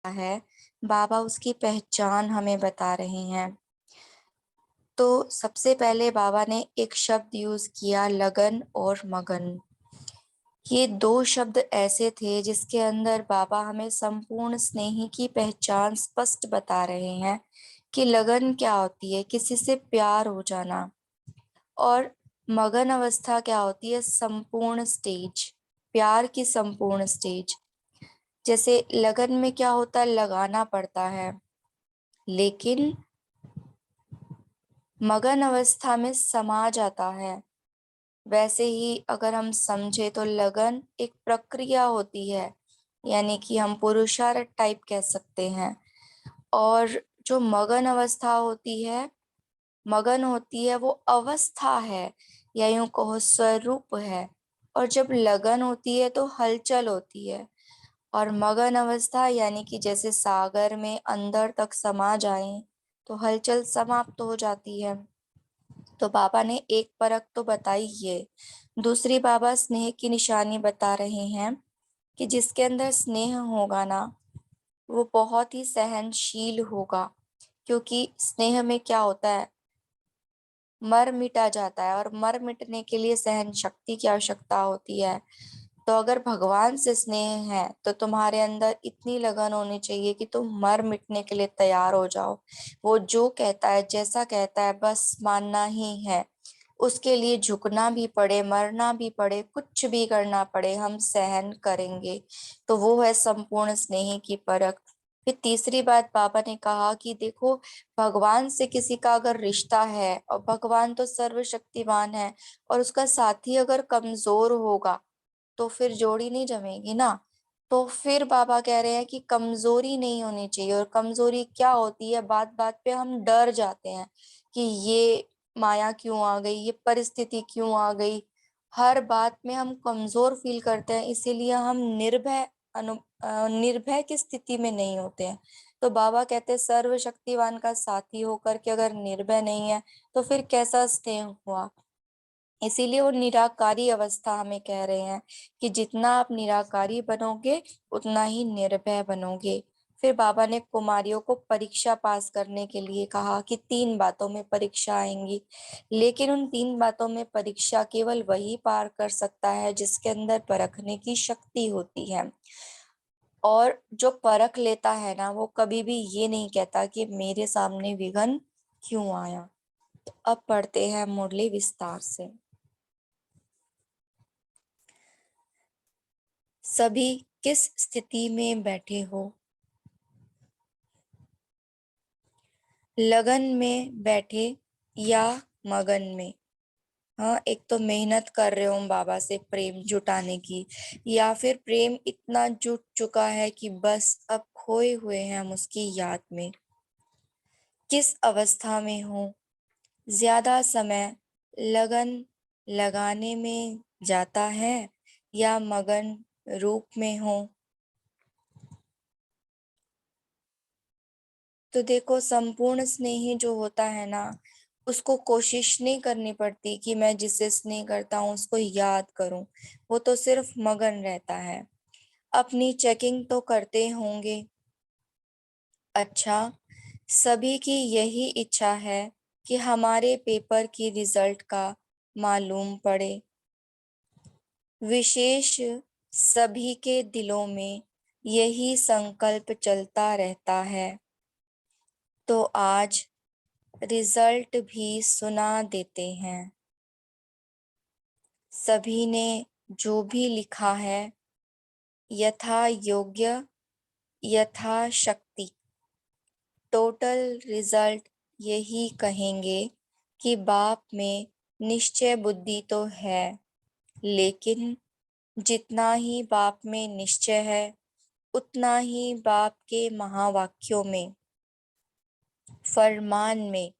है, बाबा उसकी पहचान हमें बता रहे हैं। तो सबसे पहले बाबा ने एक शब्द यूज किया, लगन और मगन। ये दो शब्द ऐसे थे जिसके अंदर बाबा हमें संपूर्ण स्नेही की पहचान स्पष्ट बता रहे हैं कि लगन क्या होती है, किसी से प्यार हो जाना, और मगन अवस्था क्या होती है, संपूर्ण स्टेज, प्यार की संपूर्ण स्टेज। जैसे लगन में क्या होता है, लगाना पड़ता है, लेकिन मगन अवस्था में समा जाता है। वैसे ही अगर हम समझे तो लगन एक प्रक्रिया होती है, यानी कि हम पुरुषार्थ टाइप कह सकते हैं। और जो मगन अवस्था होती है, मगन होती है वो अवस्था है, या यूं कहो स्वरूप है। और जब लगन होती है तो हलचल होती है। और मगन अवस्था यानी कि जैसे सागर में अंदर तक समा जाए तो हलचल समाप्त हो जाती है। तो बाबा ने एक परख तो बताई ये। दूसरी बाबा स्नेह की निशानी बता रहे हैं कि जिसके अंदर स्नेह होगा ना, वो बहुत ही सहनशील होगा। क्योंकि स्नेह में क्या होता है, मर मिटा जाता है, और मर मिटने के लिए सहन शक्ति की आवश्यकता होती है। तो अगर भगवान से स्नेह है तो तुम्हारे अंदर इतनी लगन होनी चाहिए कि तुम मर मिटने के लिए तैयार हो जाओ। वो जो कहता है, जैसा कहता है, बस मानना ही है। उसके लिए झुकना भी पड़े, मरना भी पड़े, कुछ भी करना पड़े, हम सहन करेंगे। तो वो है संपूर्ण स्नेह की परख। फिर तीसरी बात बाबा ने कहा कि देखो, भगवान से किसी का अगर रिश्ता है, और भगवान तो सर्वशक्तिमान है, और उसका साथी अगर कमजोर होगा तो फिर जोड़ी नहीं जमेगी ना। तो फिर बाबा कह रहे हैं कि कमजोरी नहीं होनी चाहिए। और कमजोरी क्या होती है, बात बात पे हम डर जाते हैं कि ये माया क्यों आ गई, ये परिस्थिति क्यों आ गई। हर बात में हम कमजोर फील करते हैं, इसीलिए हम निर्भय की स्थिति में नहीं होते हैं। तो बाबा कहते हैं सर्वशक्तिवान का साथी होकर के अगर निर्भय नहीं है तो फिर कैसा स्नेह हुआ। इसीलिए वो निराकारी अवस्था हमें कह रहे हैं कि जितना आप निराकारी बनोगे उतना ही निर्भय बनोगे। फिर बाबा ने कुमारियों को परीक्षा पास करने के लिए कहा कि 3 बातों में परीक्षा आएंगी, लेकिन उन 3 बातों में परीक्षा केवल वही पार कर सकता है जिसके अंदर परखने की शक्ति होती है। और जो परख लेता है ना, वो कभी भी ये नहीं कहता कि मेरे सामने विघ्न क्यों आया। तो अब पढ़ते हैं मुरली विस्तार से। सभी किस स्थिति में बैठे हो, लगन में बैठे या मगन में। हाँ, एक तो मेहनत कर रहे हो बाबा से प्रेम जुटाने की, या फिर प्रेम इतना जुट चुका है कि बस अब खोए हुए हैं हम उसकी याद में। किस अवस्था में हो, ज्यादा समय लगन लगाने में जाता है या मगन रूप में हो। तो देखो, संपूर्ण स्नेही जो होता है ना, उसको कोशिश नहीं करनी पड़ती कि मैं जिससे स्नेह करता हूँ उसको याद करूं। वो तो सिर्फ मगन रहता है। अपनी चेकिंग तो करते होंगे। अच्छा, सभी की यही इच्छा है कि हमारे पेपर की रिजल्ट का मालूम पड़े। विशेष सभी के दिलों में यही संकल्प चलता रहता है। तो आज रिजल्ट भी सुना देते हैं। सभी ने जो भी लिखा है, यथा योग्य, यथा शक्ति, टोटल रिजल्ट यही कहेंगे कि बाप में निश्चय बुद्धि तो है, लेकिन जितना ही बाप में निश्चय है उतना ही बाप के महावाक्यों में, फरमान में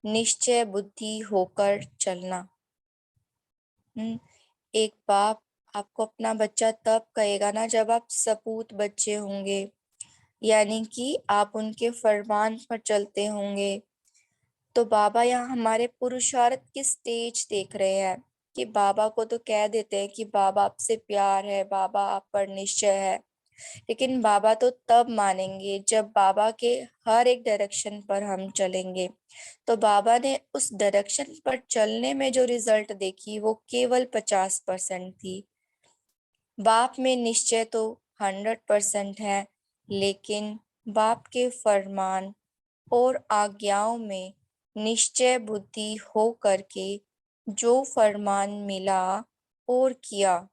निश्चय बुद्धि होकर चलना। एक बाप आपको अपना बच्चा तब कहेगा ना जब आप सपूत बच्चे होंगे, यानी कि आप उनके फरमान पर चलते होंगे। तो बाबा यहाँ हमारे पुरुषार्थ की स्टेज देख रहे हैं कि बाबा को तो कह देते हैं कि बाबा आपसे प्यार है, बाबा आप पर निश्चय है, लेकिन बाबा तो तब मानेंगे जब बाबा के हर एक डायरेक्शन पर हम चलेंगे। तो बाबा ने उस डायरेक्शन पर चलने में जो रिजल्ट देखी वो केवल 50% थी। बाप में निश्चय तो 100% है, लेकिन बाप के फरमान और आज्ञाओं में निश्चय बुद्धि हो करके जो फरमान मिला और किया,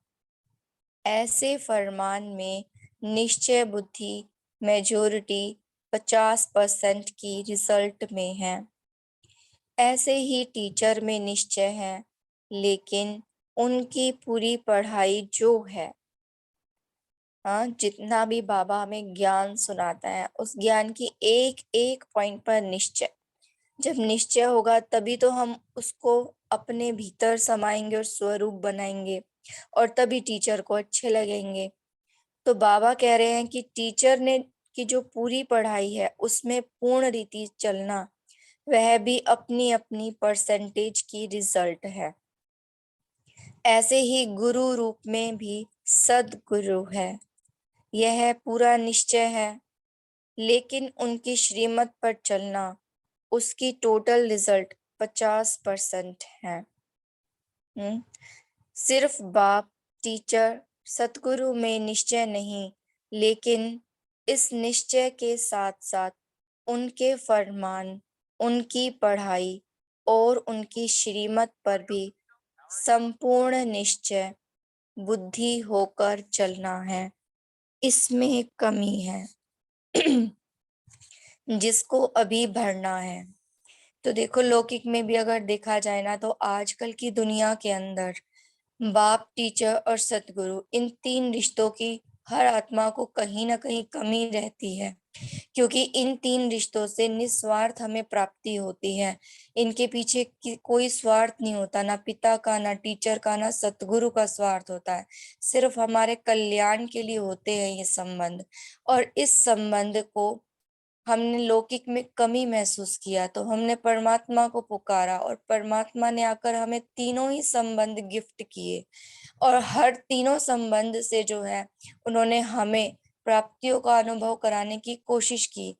ऐसे फरमान में निश्चय बुद्धि मेजोरिटी 50% की रिजल्ट में है। ऐसे ही टीचर में निश्चय है, लेकिन उनकी पूरी पढ़ाई जो है, हाँ, जितना भी बाबा हमें ज्ञान सुनाता है उस ज्ञान की एक एक पॉइंट पर निश्चय, जब निश्चय होगा तभी तो हम उसको अपने भीतर समाएंगे और स्वरूप बनाएंगे, और तभी टीचर को अच्छे लगेंगे। तो बाबा कह रहे हैं कि टीचर ने की जो पूरी पढ़ाई है उसमें पूर्ण रीति चलना, वह भी अपनी अपनी परसेंटेज की रिजल्ट है। ऐसे ही गुरु रूप में भी सदगुरु है, यह पूरा निश्चय है, लेकिन उनकी श्रीमत पर चलना, उसकी टोटल रिजल्ट 50% है। सिर्फ बाप टीचर सतगुरु में निश्चय नहीं, लेकिन इस निश्चय के साथ साथ उनके फरमान, उनकी पढ़ाई और उनकी श्रीमत पर भी संपूर्ण निश्चय बुद्धि होकर चलना है। इसमें कमी है जिसको अभी भरना है। तो देखो, लौकिक में भी अगर देखा जाए ना, तो आजकल की दुनिया के अंदर बाप, टीचर और सतगुरु, इन तीन रिश्तों की हर आत्मा को कहीं ना कहीं कमी रहती है, क्योंकि इन तीन रिश्तों से निस्वार्थ हमें प्राप्ति होती है। इनके पीछे कोई स्वार्थ नहीं होता, ना पिता का, ना टीचर का, ना सतगुरु का स्वार्थ होता है। सिर्फ हमारे कल्याण के लिए होते हैं ये संबंध। और इस संबंध को हमने लौकिक में कमी महसूस किया तो हमने परमात्मा को पुकारा, और परमात्मा ने आकर हमें तीनों ही संबंध गिफ्ट किए, और हर तीनों संबंध से जो है उन्होंने हमें प्राप्तियों का अनुभव कराने की कोशिश की।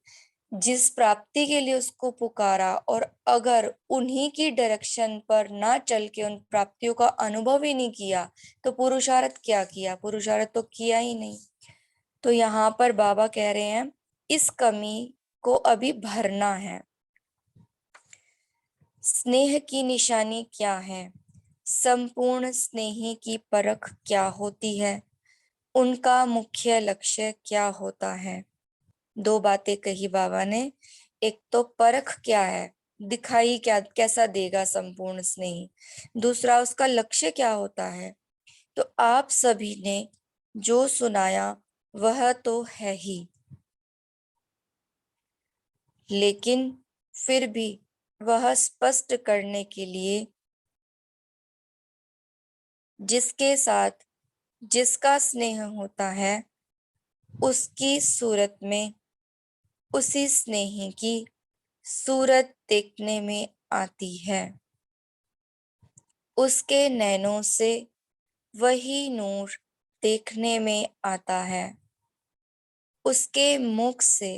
जिस प्राप्ति के लिए उसको पुकारा, और अगर उन्हीं की डायरेक्शन पर ना चल के उन प्राप्तियों का अनुभव ही नहीं किया तो पुरुषार्थ क्या किया? पुरुषार्थ तो किया ही नहीं। तो यहाँ पर बाबा कह रहे हैं इस कमी को अभी भरना है। स्नेह की निशानी क्या है? संपूर्ण स्नेही की परख क्या होती है? उनका मुख्य लक्ष्य क्या होता है? दो बातें कही बाबा ने। एक तो परख क्या है, दिखाई क्या कैसा देगा संपूर्ण स्नेही। दूसरा, उसका लक्ष्य क्या होता है। तो आप सभी ने जो सुनाया वह तो है ही, लेकिन फिर भी वह स्पष्ट करने के लिए, जिसके साथ जिसका स्नेह होता है उसकी सूरत में उसी स्नेही की सूरत देखने में आती है। उसके नैनों से वही नूर देखने में आता है। उसके मुख से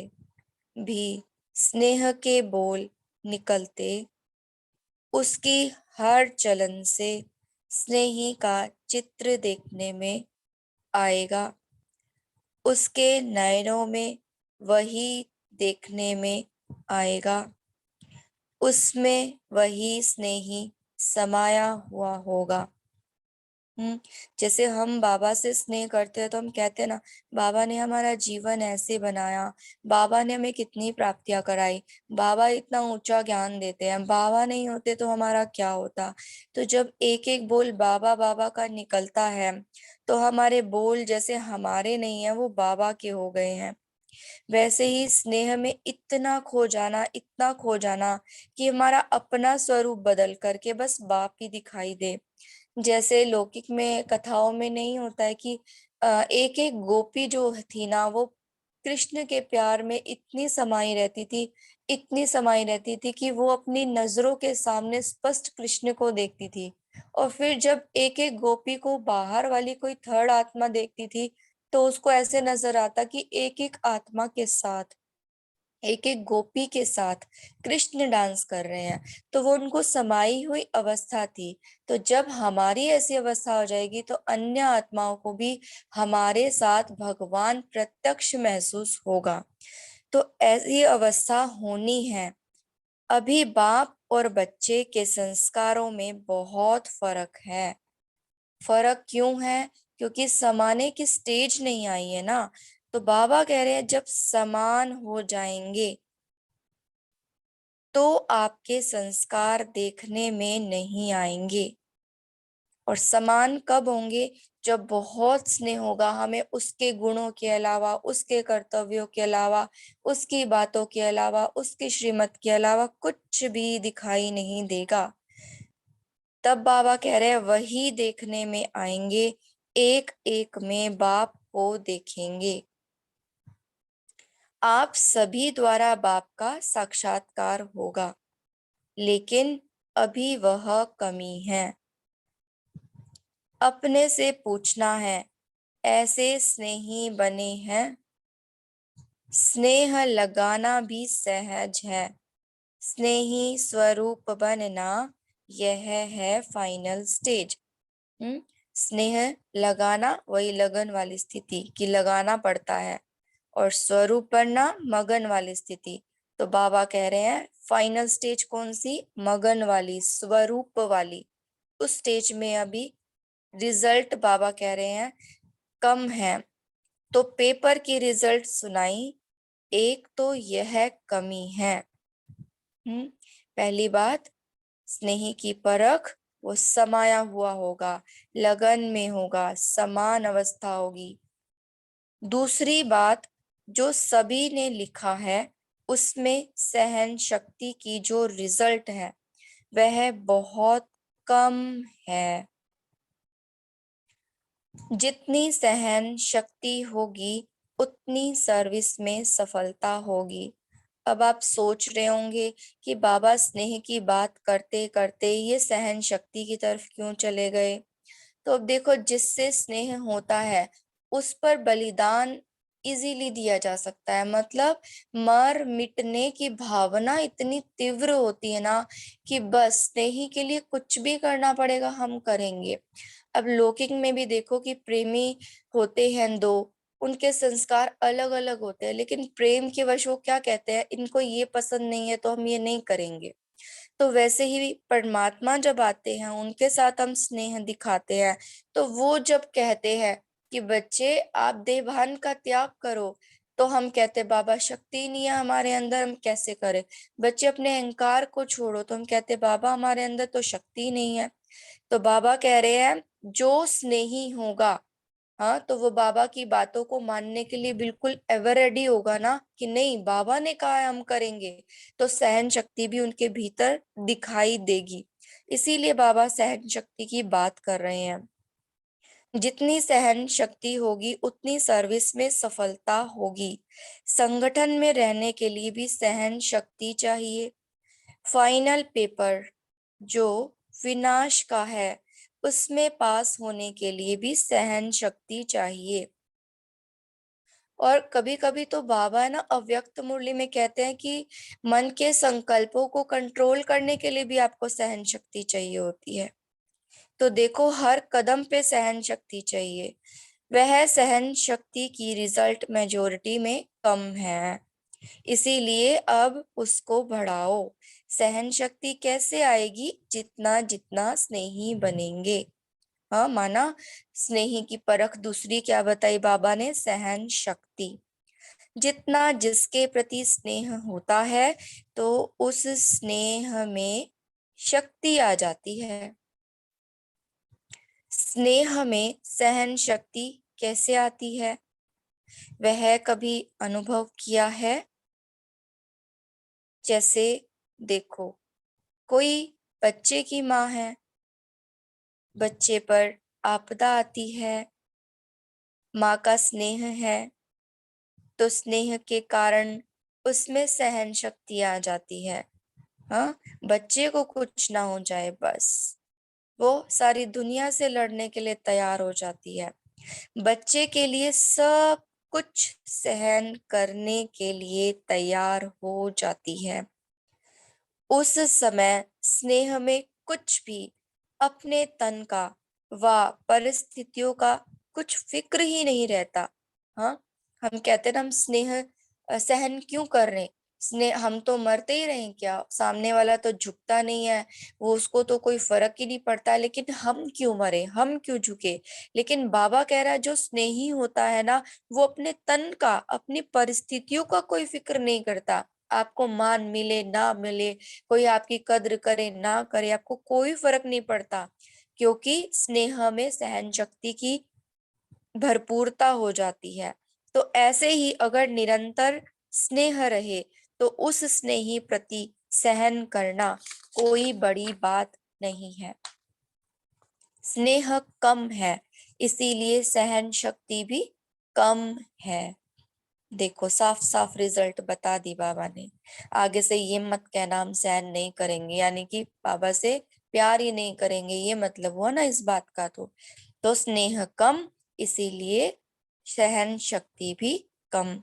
भी स्नेह के बोल निकलते, उसकी हर चलन से स्नेही का चित्र देखने में आएगा। उसके नयनों में वही देखने में आएगा, उसमें वही स्नेही समाया हुआ होगा। जैसे हम बाबा से स्नेह करते हैं तो हम कहते हैं ना, बाबा ने हमारा जीवन ऐसे बनाया, बाबा ने हमें कितनी प्राप्तियां कराई, बाबा इतना ऊंचा ज्ञान देते हैं, बाबा नहीं होते तो हमारा क्या होता। तो जब एक एक बोल बाबा बाबा का निकलता है तो हमारे बोल जैसे हमारे नहीं है, वो बाबा के हो गए हैं। वैसे ही स्नेह में इतना खो जाना, इतना खो जाना कि हमारा अपना स्वरूप बदल करके बस बाप ही दिखाई दे। जैसे लौकिक में कथाओं में नहीं होता है कि एक एक गोपी जो थी ना, वो कृष्ण के प्यार में इतनी समाई रहती थी, इतनी समाई रहती थी कि वो अपनी नजरों के सामने स्पष्ट कृष्ण को देखती थी। और फिर जब एक एक गोपी को बाहर वाली कोई थर्ड आत्मा देखती थी तो उसको ऐसे नजर आता कि एक एक आत्मा के साथ, एक एक गोपी के साथ कृष्ण डांस कर रहे हैं। तो वो उनको समाई हुई अवस्था थी। तो जब हमारी ऐसी अवस्था हो जाएगी तो अन्य आत्माओं को भी हमारे साथ भगवान प्रत्यक्ष महसूस होगा। तो ऐसी अवस्था होनी है। अभी बाप और बच्चे के संस्कारों में बहुत फर्क है। फर्क क्यों है? क्योंकि समाने की स्टेज नहीं आई है ना। तो बाबा कह रहे हैं जब समान हो जाएंगे तो आपके संस्कार देखने में नहीं आएंगे। और समान कब होंगे? जब बहुत स्नेह होगा, हमें उसके गुणों के अलावा, उसके कर्तव्यों के अलावा, उसकी बातों के अलावा, उसकी श्रीमत के अलावा कुछ भी दिखाई नहीं देगा। तब बाबा कह रहे हैं वही देखने में आएंगे, एक एक में बाप को देखेंगे। आप सभी द्वारा बाप का साक्षात्कार होगा, लेकिन अभी वह कमी है। अपने से पूछना है, ऐसे स्नेही बने हैं? स्नेह लगाना भी सहज है, स्नेही स्वरूप बनना यह है फाइनल स्टेज। स्नेह लगाना वही लगन वाली स्थिति कि लगाना पड़ता है, और स्वरूप बनना मगन वाली स्थिति। तो बाबा कह रहे हैं फाइनल स्टेज कौन सी? मगन वाली, स्वरूप वाली। उस स्टेज में अभी रिजल्ट बाबा कह रहे हैं कम है। तो पेपर की रिजल्ट सुनाई, एक तो यह कमी है। पहली बात, स्नेही की परख वो समाया हुआ होगा, लगन में होगा, समान अवस्था होगी। दूसरी बात, जो सभी ने लिखा है उसमें सहन शक्ति की जो रिजल्ट है वह बहुत कम है। जितनी सहन शक्ति होगी उतनी सर्विस में सफलता होगी। अब आप सोच रहे होंगे कि बाबा स्नेह की बात करते करते ये सहन शक्ति की तरफ क्यों चले गए? तो अब देखो, जिससे स्नेह होता है उस पर बलिदान इजीली दिया जा सकता है। मतलब मर मिटने की भावना इतनी तीव्र होती है ना कि बस स्नेही के लिए कुछ भी करना पड़ेगा, हम करेंगे। अब लौकिक में भी देखो कि प्रेमी होते हैं दो, उनके संस्कार अलग अलग होते हैं, लेकिन प्रेम के वश वो क्या कहते हैं, इनको ये पसंद नहीं है तो हम ये नहीं करेंगे। तो वैसे ही परमात्मा जब आते हैं उनके साथ हम स्नेह दिखाते हैं। तो वो जब कहते हैं कि बच्चे आप देवभान का त्याग करो, तो हम कहते बाबा शक्ति नहीं है हमारे अंदर, हम कैसे करें? बच्चे अपने अहंकार को छोड़ो, तो हम कहते बाबा हमारे अंदर तो शक्ति नहीं है। तो बाबा कह रहे हैं जो स्नेही होगा, हाँ, तो वो बाबा की बातों को मानने के लिए बिल्कुल एवर रेडी होगा ना कि नहीं बाबा ने कहा है हम करेंगे। तो सहन शक्ति भी उनके भीतर दिखाई देगी। इसीलिए बाबा सहन शक्ति की बात कर रहे हैं। जितनी सहन शक्ति होगी उतनी सर्विस में सफलता होगी। संगठन में रहने के लिए भी सहन शक्ति चाहिए। फाइनल पेपर जो विनाश का है उसमें पास होने के लिए भी सहन शक्ति चाहिए। और कभी कभी तो बाबा है ना अव्यक्त मुरली में कहते हैं कि मन के संकल्पों को कंट्रोल करने के लिए भी आपको सहन शक्ति चाहिए होती है। तो देखो हर कदम पे सहन शक्ति चाहिए। वह सहन शक्ति की रिजल्ट मेजोरिटी में कम है, इसीलिए अब उसको बढ़ाओ। सहन शक्ति कैसे आएगी? जितना जितना स्नेही बनेंगे। हाँ, माना स्नेही की परख दूसरी क्या बताई बाबा ने? सहन शक्ति। जितना जिसके प्रति स्नेह होता है तो उस स्नेह में शक्ति आ जाती है। स्नेह में सहन शक्ति कैसे आती है? वह कभी अनुभव किया है? जैसे देखो, कोई बच्चे की माँ है, बच्चे पर आपदा आती है, माँ का स्नेह है, तो स्नेह के कारण उसमें सहन शक्ति आ जाती है। हाँ, बच्चे को कुछ ना हो जाए बस वो सारी दुनिया से लड़ने के लिए तैयार हो जाती है। बच्चे के लिए सब कुछ सहन करने के लिए तैयार हो जाती है। उस समय स्नेह में कुछ भी अपने तन का व परिस्थितियों का कुछ फिक्र ही नहीं रहता। हाँ, हम कहते हैं ना, हम स्नेह सहन क्यों कर रहे हैं? स्नेह, हम तो मरते ही रहें क्या? सामने वाला तो झुकता नहीं है, वो उसको तो कोई फर्क ही नहीं पड़ता, लेकिन हम क्यों मरे, हम क्यों झुके? लेकिन बाबा कह रहा है जो स्नेही होता है ना, वो अपने तन का, अपनी परिस्थितियों का कोई फिक्र नहीं करता। आपको मान मिले ना मिले, कोई आपकी कद्र करे ना करे, आपको कोई फर्क नहीं पड़ता, क्योंकि स्नेह में सहन शक्ति की भरपूरता हो जाती है। तो ऐसे ही अगर निरंतर स्नेह रहे तो उस स्नेही प्रति सहन करना कोई बड़ी बात नहीं है। स्नेह कम है, इसीलिए सहन शक्ति भी कम है। देखो, साफ साफ रिजल्ट बता दी बाबा ने। आगे से ये मत कहना हम सहन नहीं करेंगे, यानी कि बाबा से प्यार ही नहीं करेंगे, ये मतलब हुआ ना इस बात का। तो स्नेह कम, इसीलिए सहन शक्ति भी कम।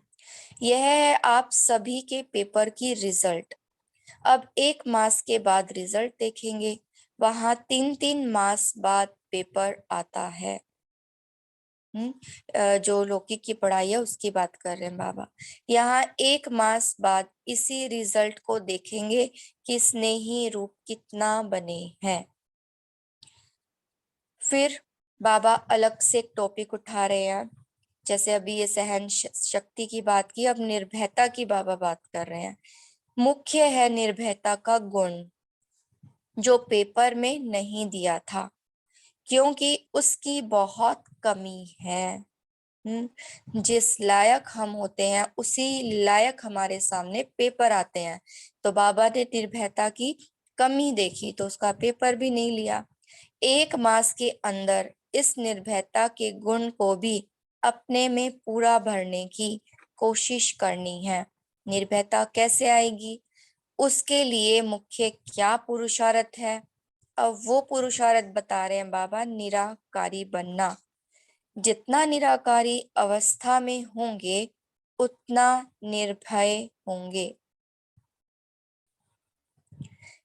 यह है आप सभी के पेपर की रिजल्ट। अब 1 मास के बाद रिजल्ट देखेंगे। वहां 3-3 मास बाद पेपर आता है। जो लौकिक की पढ़ाई है उसकी बात कर रहे हैं बाबा। यहाँ 1 मास बाद इसी रिजल्ट को देखेंगे कि स्नेही रूप कितना बने हैं। फिर बाबा अलग से एक टॉपिक उठा रहे हैं। जैसे अभी ये सहन शक्ति की बात की, अब निर्भयता की बाबा बात कर रहे हैं। मुख्य है निर्भयता का गुण, जो पेपर में नहीं दिया था, क्योंकि उसकी बहुत कमी है। जिस लायक हम होते हैं उसी लायक हमारे सामने पेपर आते हैं। तो बाबा ने निर्भयता की कमी देखी तो उसका पेपर भी नहीं लिया। 1 मास के अंदर इस निर्भयता के गुण को भी अपने में पूरा भरने की कोशिश करनी है। निर्भयता कैसे आएगी, उसके लिए मुख्य क्या पुरुषार्थ है? अब वो पुरुषार्थ बता रहे हैं बाबा, निराकारी बनना। जितना निराकारी अवस्था में होंगे उतना निर्भय होंगे।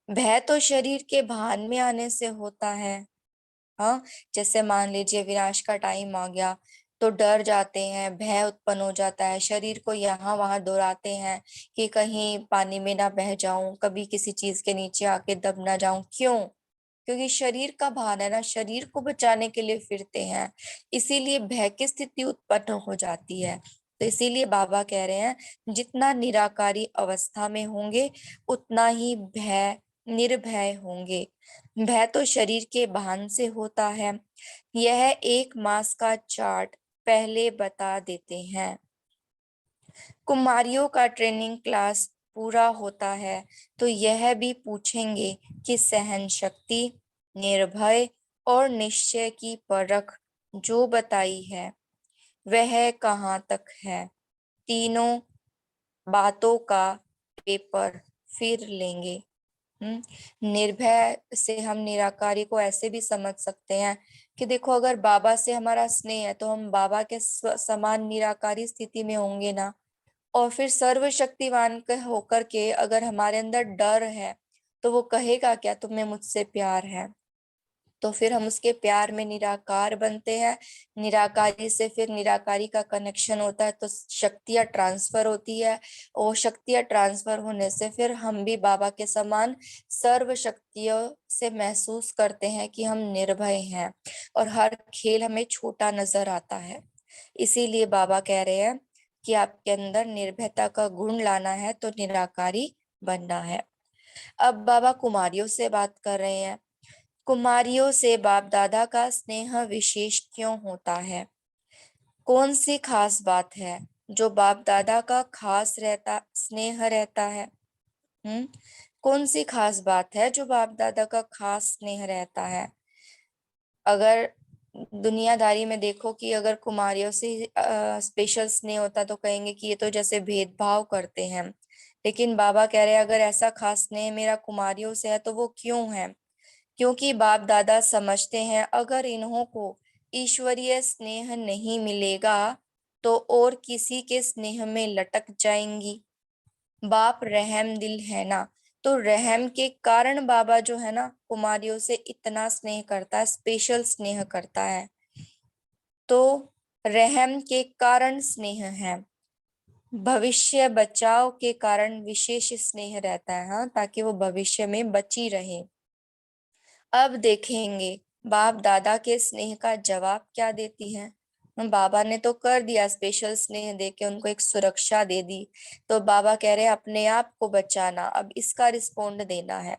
भय तो शरीर के भान में आने से होता है। हाँ, जैसे मान लीजिए विनाश का टाइम आ गया तो डर जाते हैं, भय उत्पन्न हो जाता है, शरीर को यहाँ वहां दौड़ाते हैं कि कहीं पानी में ना बह जाऊं, कभी किसी चीज के नीचे आके दब ना जाऊं। क्यों? क्योंकि शरीर का भान है ना, शरीर को बचाने के लिए फिरते हैं, इसीलिए भय की स्थिति उत्पन्न हो जाती है। तो इसीलिए बाबा कह रहे हैं जितना निराकारी अवस्था में होंगे उतना ही भय निर्भय होंगे। भय तो शरीर के भान से होता है। यह 1 मास का चार्ट पहले बता देते हैं। कुमारियों का ट्रेनिंग क्लास पूरा होता है तो यह भी पूछेंगे कि सहन शक्ति, निर्भय और निश्चय की परख जो बताई है वह कहाँ तक है। तीनों बातों का पेपर फिर लेंगे। निर्भय से हम निराकारी को ऐसे भी समझ सकते हैं कि देखो, अगर बाबा से हमारा स्नेह है तो हम बाबा के समान निराकारी स्थिति में होंगे ना। और फिर सर्वशक्तिमान के होकर के अगर हमारे अंदर डर है तो वो कहेगा क्या तुम्हें मुझसे प्यार है? तो फिर हम उसके प्यार में निराकार बनते हैं। निराकारी से फिर निराकारी का कनेक्शन होता है तो शक्तियां ट्रांसफर होती है। और शक्तियां ट्रांसफर होने से फिर हम भी बाबा के समान सर्व शक्तियों से महसूस करते हैं कि हम निर्भय हैं और हर खेल हमें छोटा नजर आता है। इसीलिए बाबा कह रहे हैं कि आपके अंदर निर्भयता का गुण लाना है तो निराकारी बनना है। अब बाबा कुमारियों से बात कर रहे हैं। कुमारियों से बाप दादा का स्नेह विशेष क्यों होता है? कौन सी खास बात है जो बाप दादा का खास रहता स्नेह रहता है? हम्म कौन सी खास बात है जो बाप दादा का खास स्नेह रहता है? अगर दुनियादारी में देखो कि अगर कुमारियों से स्पेशल स्नेह होता तो कहेंगे कि ये तो जैसे भेदभाव करते हैं। लेकिन बाबा कह रहे हैं अगर ऐसा खास स्नेह मेरा कुमारियों से है तो वो क्यों है? क्योंकि बाप दादा समझते हैं अगर इन्हों को ईश्वरीय स्नेह नहीं मिलेगा तो और किसी के स्नेह में लटक जाएंगी। बाप रहम दिल है ना, तो रहम के कारण बाबा जो है ना कुमारियों से इतना स्नेह करता है, स्पेशल स्नेह करता है। तो रहम के कारण स्नेह है, भविष्य बचाव के कारण विशेष स्नेह रहता है, हाँ, ताकि वो भविष्य में बची रहे। अब देखेंगे बाप दादा के स्नेह का जवाब क्या देती है। बाबा ने तो कर दिया, स्पेशल स्नेह देके उनको एक सुरक्षा दे दी, तो बाबा कह रहे हैं अपने आप को बचाना, अब इसका रिस्पोंड देना है।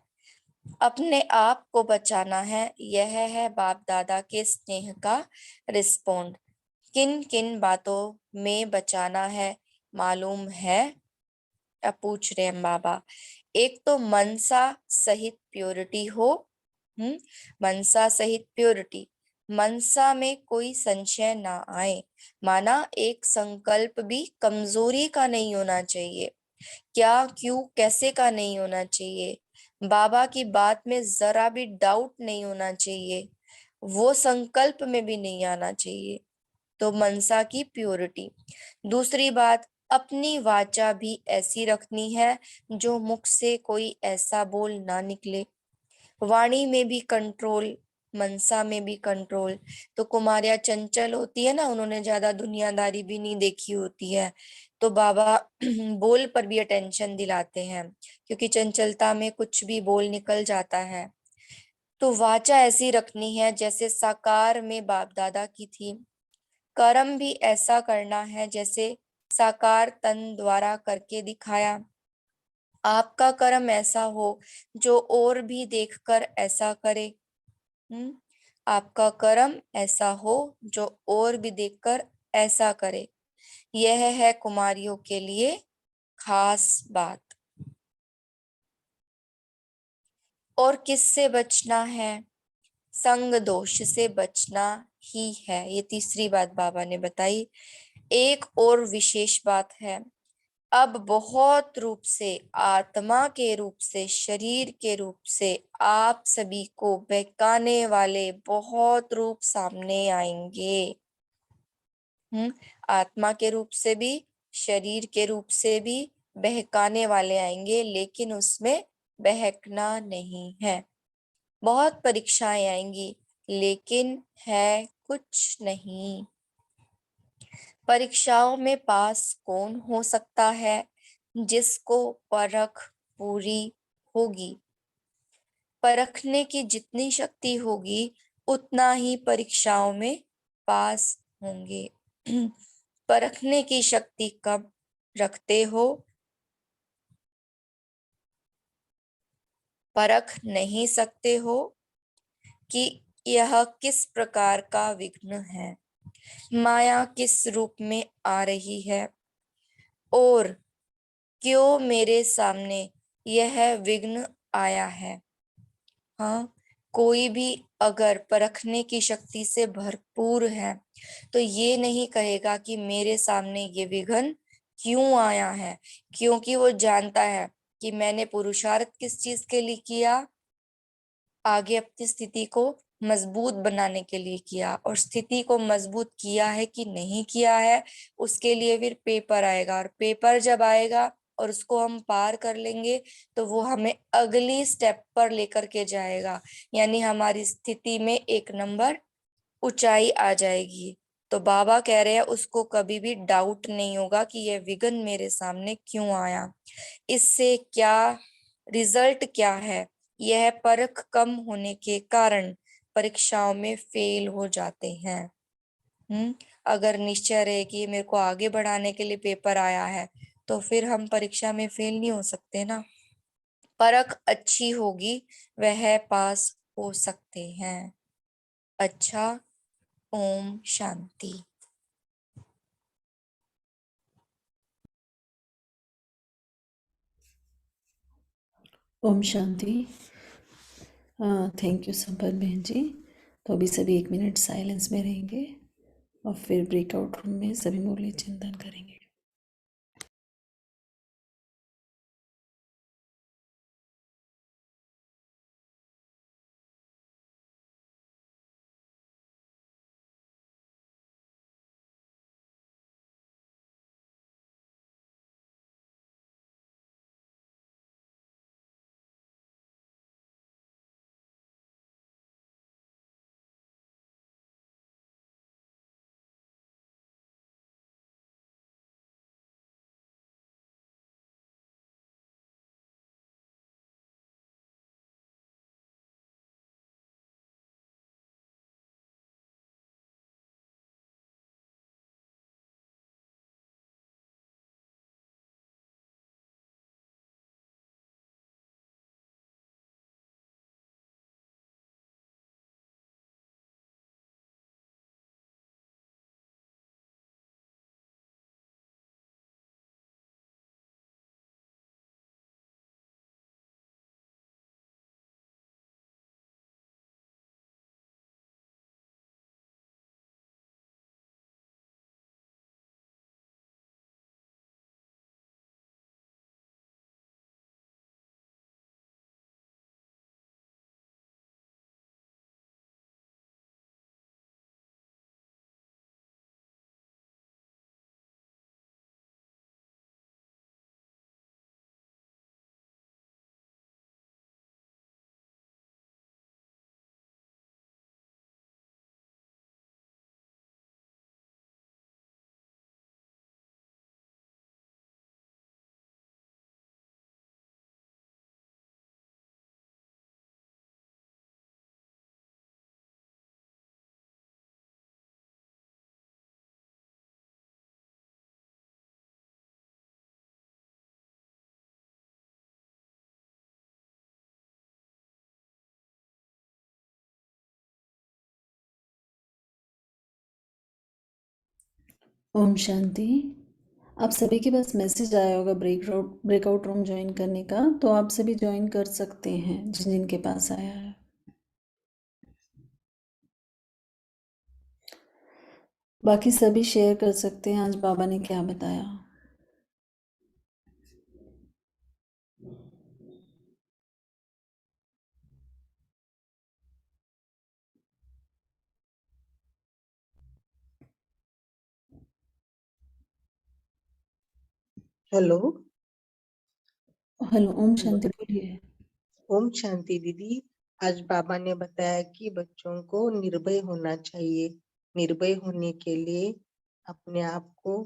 अपने आप को बचाना है, यह है बाप दादा के स्नेह का रिस्पोंड। किन किन बातों में बचाना है मालूम है? अब पूछ रहे हैं बाबा। एक तो मनसा सहित प्योरिटी हो। हम्म, मनसा सहित प्योरिटी, मनसा में कोई संशय ना आए, माना एक संकल्प भी कमजोरी का नहीं होना चाहिए, क्या क्यों कैसे का नहीं होना चाहिए, बाबा की बात में जरा भी डाउट नहीं होना चाहिए, वो संकल्प में भी नहीं आना चाहिए। तो मनसा की प्योरिटी। दूसरी बात, अपनी वाचा भी ऐसी रखनी है जो मुख से कोई ऐसा बोल ना निकले, वाणी में भी कंट्रोल, मनसा में भी कंट्रोल। तो कुमारियां चंचल होती है ना, उन्होंने ज्यादा दुनियादारी भी नहीं देखी होती है, तो बाबा बोल पर भी अटेंशन दिलाते हैं, क्योंकि चंचलता में कुछ भी बोल निकल जाता है। तो वाचा ऐसी रखनी है जैसे साकार में बाप दादा की थी, कर्म भी ऐसा करना है जैसे साकार तन द्वारा करके दिखाया। आपका कर्म ऐसा हो जो और भी देखकर ऐसा करे। हम्म, आपका कर्म ऐसा हो जो और भी देखकर ऐसा करे, यह है कुमारियों के लिए खास बात। और किससे बचना है? संग दोष से बचना ही है, ये तीसरी बात बाबा ने बताई। एक और विशेष बात है, अब बहुत रूप से, आत्मा के रूप से, शरीर के रूप से आप सभी को बहकाने वाले बहुत रूप सामने आएंगे। आत्मा के रूप से भी, शरीर के रूप से भी बहकाने वाले आएंगे, लेकिन उसमें बहकना नहीं है। बहुत परीक्षाएं आएंगी, लेकिन है कुछ नहीं। परीक्षाओं में पास कौन हो सकता है? जिसको परख पूरी होगी। परखने की जितनी शक्ति होगी उतना ही परीक्षाओं में पास होंगे। परखने की शक्ति कब रखते हो? परख नहीं सकते हो कि यह किस प्रकार का विघ्न है, माया किस रूप में आ रही है, और क्यों मेरे सामने यह विघ्न आया है। हाँ, कोई भी अगर परखने की शक्ति से भरपूर है तो ये नहीं कहेगा कि मेरे सामने ये विघ्न क्यों आया है, क्योंकि वो जानता है कि मैंने पुरुषार्थ किस चीज के लिए किया, आगे अपनी स्थिति को मजबूत बनाने के लिए किया, और स्थिति को मजबूत किया है कि नहीं किया है उसके लिए फिर पेपर आएगा, और पेपर जब आएगा और उसको हम पार कर लेंगे तो वो हमें अगली स्टेप पर लेकर के जाएगा, यानी हमारी स्थिति में एक नंबर ऊंचाई आ जाएगी। तो बाबा कह रहे हैं उसको कभी भी डाउट नहीं होगा कि यह विघ्न मेरे सामने क्यों आया, इससे क्या रिजल्ट क्या है। यह परख कम होने के कारण परीक्षाओं में फेल हो जाते हैं। अगर निश्चय रहे कि मेरे को आगे बढ़ाने के लिए पेपर आया है तो फिर हम परीक्षा में फेल नहीं हो सकते ना। परख अच्छी होगी वह पास हो सकते हैं। अच्छा, ओम शांति। ओम शांति। थैंक यू संपत बहन जी। तो अभी सभी 1 मिनट साइलेंस में रहेंगे और फिर ब्रेकआउट रूम में सभी मुरली चिंतन करेंगे। ओम शांति। आप सभी के पास मैसेज आया होगा ब्रेकआउट रूम ज्वाइन करने का, तो आप सभी ज्वाइन कर सकते हैं जिन जिनके पास आया है। बाकी सभी शेयर कर सकते हैं आज बाबा ने क्या बताया। हेलो। हेलो, ओम हेलो। शांति बोलिए। ओम शांति दीदी। आज बाबा ने बताया कि बच्चों को निर्भय होना चाहिए। निर्भय होने के लिए अपने आप को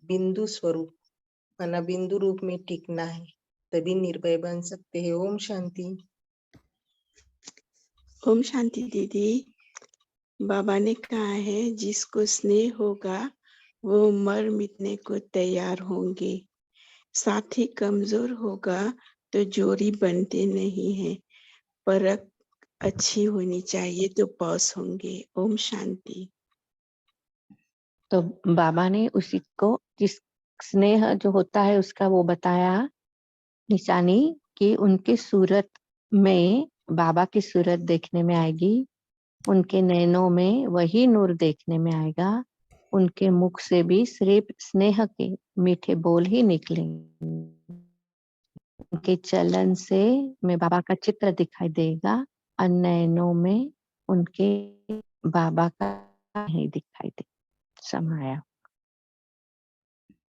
बिंदु स्वरूप माना बिंदु रूप में टिकना है, तभी निर्भय बन सकते हैं। ओम शांति। ओम शांति दीदी। बाबा ने कहा है जिसको स्नेह होगा वो मर मिटने को तैयार होंगे। साथी कमजोर होगा तो जोड़ी बनते नहीं है। परख अच्छी होनी चाहिए तो पास होंगे। ओम शांति। तो बाबा ने उसी को जिस स्नेह जो होता है उसका वो बताया निशानी कि उनके सूरत में बाबा की सूरत देखने में आएगी, उनके नैनों में वही नूर देखने में आएगा, उनके मुख से भी सिर्फ स्नेह के मीठे बोल ही निकलेंगे, उनके चलन से में बाबा का चित्र दिखाई देगा और नैनों में उनके बाबा का नहीं दिखाई दे समाया।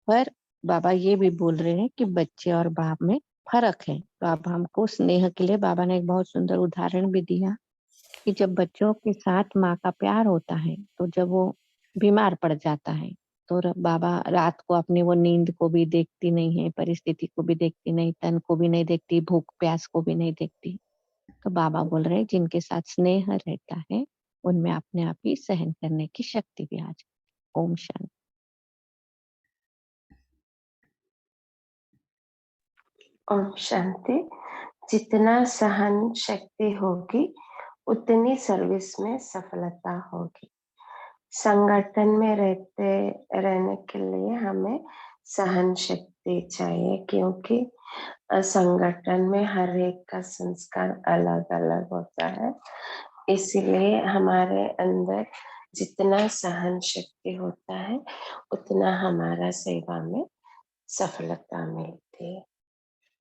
पर बाबा ये भी बोल रहे हैं कि बच्चे और बाप में फर्क है। तो अब हमको स्नेह के लिए बाबा ने एक बहुत सुंदर उदाहरण भी दिया कि जब बच्चों के साथ माँ का प्यार होता है तो जब वो बीमार पड़ जाता है तो बाबा रात को अपनी वो नींद को भी देखती नहीं है, परिस्थिति को भी देखती नहीं, तन को भी नहीं देखती, भूख प्यास को भी नहीं देखती। तो बाबा बोल रहे हैं जिनके साथ स्नेह रहता है उनमें अपने आप ही सहन करने की शक्ति भी आ जाए। ओम शांति। ओम शांति। जितना सहन शक्ति होगी उतनी सर्विस में सफलता होगी। संगठन में रहने के लिए हमें सहन शक्ति चाहिए, क्योंकि संगठन में हर एक का संस्कार अलग अलग होता है। इसीलिए हमारे अंदर जितना सहन शक्ति होता है उतना हमारा सेवा में सफलता मिलती है।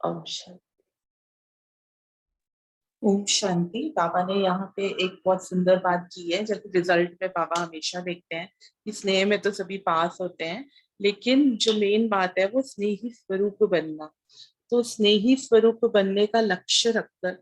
ओम शांति। ओम शांति। बाबा ने यहाँ पे एक बहुत सुंदर बात की है। जब रिजल्ट में बाबा हमेशा देखते हैं कि स्नेह में तो सभी पास होते हैं, लेकिन जो मेन बात है वो स्नेही स्वरूप बनना। तो स्नेही स्वरूप बनने का लक्ष्य रखकर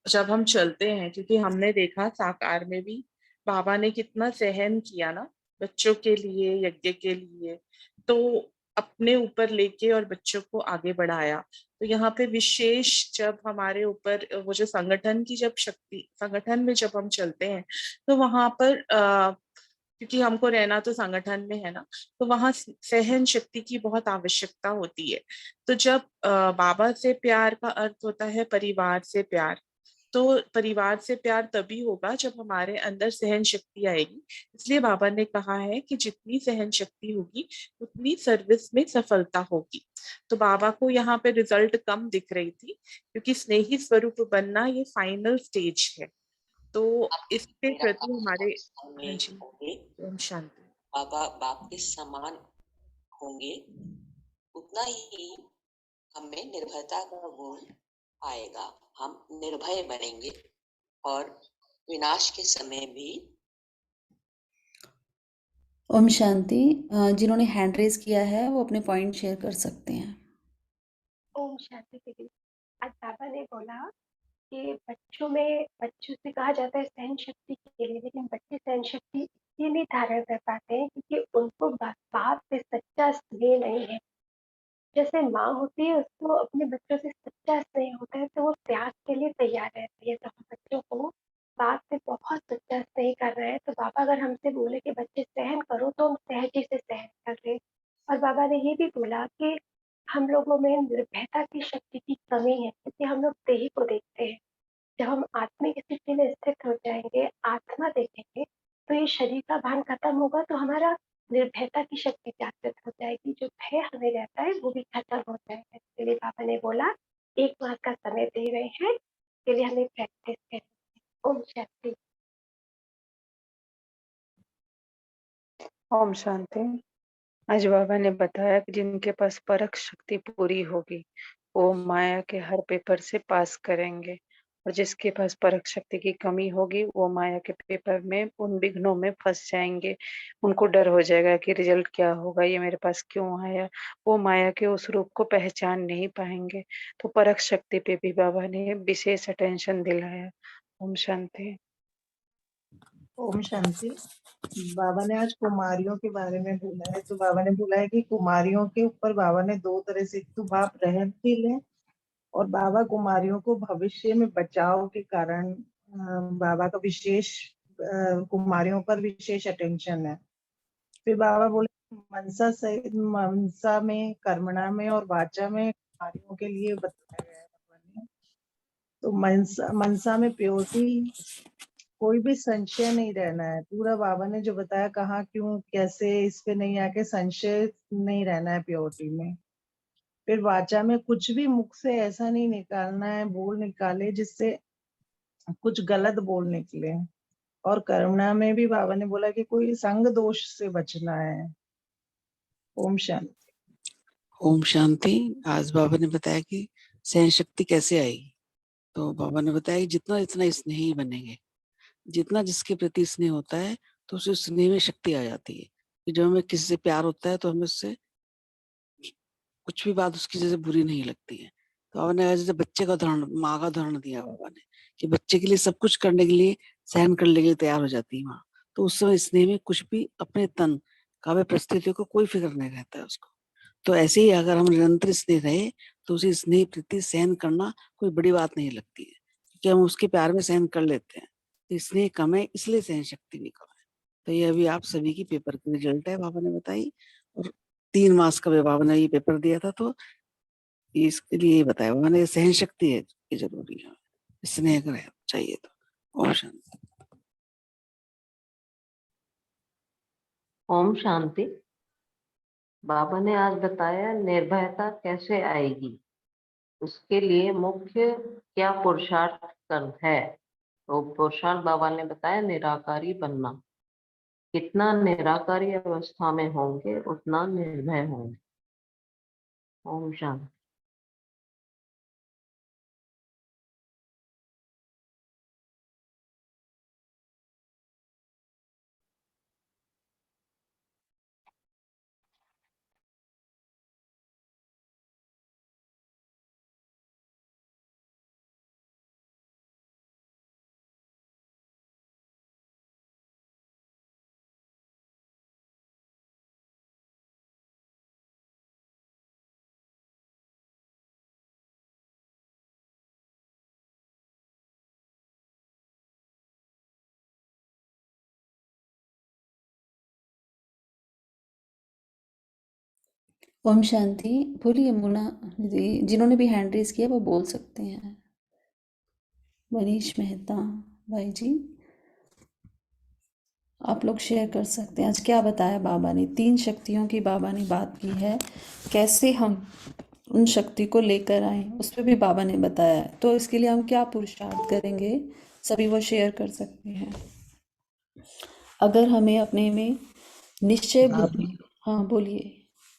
जब हम चलते हैं, क्योंकि हमने देखा साकार में भी बाबा ने कितना सहन किया ना बच्चों के लिए, यज्ञ के लिए, तो अपने ऊपर लेके और बच्चों को आगे बढ़ाया। तो यहाँ पे विशेष जब हमारे ऊपर वो जो संगठन की जब शक्ति, संगठन में जब हम चलते हैं तो वहां पर क्योंकि हमको रहना तो संगठन में है ना, तो वहां सहन शक्ति की बहुत आवश्यकता होती है। तो जब बाबा से प्यार का अर्थ होता है परिवार से प्यार, तो परिवार से प्यार तभी होगा जब हमारे अंदर सहन शक्ति आएगी। इसलिए बाबा ने कहा है कि जितनी सहन शक्ति होगी उतनी सर्विस में सफलता होगी। तो बाबा को यहाँ पे रिजल्ट कम दिख रही थी, क्योंकि स्नेही स्वरूप बनना ये फाइनल स्टेज है। तो इसके प्रति हमारे हाँ जी। ओम शांति। बाबा बाप के समान होंगे उतना ही हमें निर्भयता का गुण आएगा। हम निर्भय बनेंगे और विनाश के समय भी। ओम शांति। जिन्होंने हैंड रेज किया है वो अपने पॉइंट शेयर कर सकते हैं। ओम शांति दीदी। आज बाबा ने बोला कि बच्चों से कहा जाता है सहन शक्ति के लिए, लेकिन बच्चे सहन शक्ति इसलिए नहीं धारण कर पाते हैं क्योंकि उनको बाप से सच्चा स्नेह नहीं है। जैसे माँ होती है उसको अपने बच्चों से सच्चा स्नेह होता है तो वो त्याग के लिए तैयार रहती है। तो हम बच्चों को बाप से बहुत सच्चा स्नेह कर रहे हैं, तो बाबा अगर हमसे बोले कि बच्चे सहन करो तो हम सहज से सहन कर रहे हैं। और बाबा ने ये भी बोला कि हम लोगों में निर्भयता की शक्ति की कमी है, क्योंकि हम लोग देही को देखते हैं। जब हम आत्मिक स्थिति में स्थित हो जाएंगे, आत्मा देखेंगे, तो ये शरीर का भान खत्म होगा, तो हमारा निर्भयता की शक्ति जागृत हो जाएगी, जो भय हमें रहता है वो भी खत्म हो जाएगा। इसलिए बाबा ने बोला 1 माह का समय दे रहे हैं, इसके लिए हमें प्रैक्टिस करनी है। ओम शांति। ओम शांति। आज बाबा ने बताया कि जिनके पास परख शक्ति पूरी होगी वो माया के हर पेपर से पास करेंगे, और जिसके पास परख शक्ति की कमी होगी वो माया के पेपर में उन विघ्नों में फंस जाएंगे। उनको डर हो जाएगा कि रिजल्ट क्या होगा, ये मेरे पास क्यों आया। वो माया के उस रूप को पहचान नहीं पाएंगे। तो परख शक्ति पे भी बाबा ने विशेष अटेंशन दिलाया। ओम शांति। ओम शांति। बाबा ने आज कुमारियों के बारे में बोला है, तो बाबा ने बोला है कि कुमारियों के ऊपर बाबा ने 2 तरह से, एक तो बाप रहमशील है और बाबा कुमारियों को भविष्य में बचाव के कारण बाबा का विशेष कुमारियों पर विशेष अटेंशन है। फिर बाबा बोले मनसा में, कर्मणा में और वाचा में कुमारियों के लिए बताया गया है बाबा ने। तो मनसा में प्योरिटी, कोई भी संशय नहीं रहना है। पूरा बाबा ने जो बताया कहाँ क्यों कैसे, इस पे नहीं आके संशय नहीं रहना है प्योरिटी में। फिर वाचा में कुछ भी मुख से ऐसा नहीं निकालना है, बोल निकाले जिससे कुछ गलत बोल निकले। और करुणा में भी बाबा ने बोला कि कोई संग दोष से बचना है। ओम शांति। ओम शांति। आज बाबा ने बताया कि सहन शक्ति कैसे आएगी। तो बाबा ने बताया कि जितना जितना स्नेही बनेंगे, जितना जिसके प्रति स्नेह होता है तो उसे स्नेह में शक्ति आ जाती है। कि जब हमें किसी से प्यार होता है तो हमें उससे कुछ भी बात उसकी जैसे बुरी नहीं लगती है। तो बाबा ने जैसे बच्चे का उदाहरण, माँ का उदाहरण दिया बाबा ने कि बच्चे के लिए सब कुछ करने के लिए, सहन करने के लिए तैयार हो जाती है माँ। तो उस समय स्नेह में कुछ भी अपने तन काव्य परिस्थितियों को कोई फिक्र नहीं रहता है उसको। तो ऐसे ही अगर हम निरंतर स्नेह रहे तो उसे स्नेह प्रति सहन करना कोई बड़ी बात नहीं लगती है, क्योंकि हम उसके प्यार में सहन कर लेते हैं। तो स्नेह कम है इसलिए सहन शक्ति भी कम है। तो ये अभी आप सभी की पेपर की रिजल्ट है बाबा ने बताई। और 3 मास का भी बाबा ने ये पेपर दिया था, तो इसके लिए बताया बाबा ने सहन शक्ति है ये जरूरी है, स्नेह करे चाहिए। तो ओम शांति। ओम शांति। बाबा ने आज बताया निर्भयता कैसे आएगी, उसके लिए मुख्य क्या पुरुषार्थ कर है। तो पुरुषार्थ बाबा ने बताया निराकारी बनना। कितना निराकारी अवस्था में होंगे उतना निर्भय होंगे। ओम शांति। ओम शांति। बोलिए मुना जी, जिन्होंने भी हैंड रेज किया वो बोल सकते हैं। मनीष मेहता भाई जी, आप लोग शेयर कर सकते हैं। आज क्या बताया बाबा ने? 3 शक्तियों की बाबा ने बात की है, कैसे हम उन शक्ति को लेकर आए उस पर भी बाबा ने बताया है। तो इसके लिए हम क्या पुरुषार्थ करेंगे, सभी वो शेयर कर सकते हैं। अगर हमें अपने में निश्चय बुद्धि, हाँ बोलिए।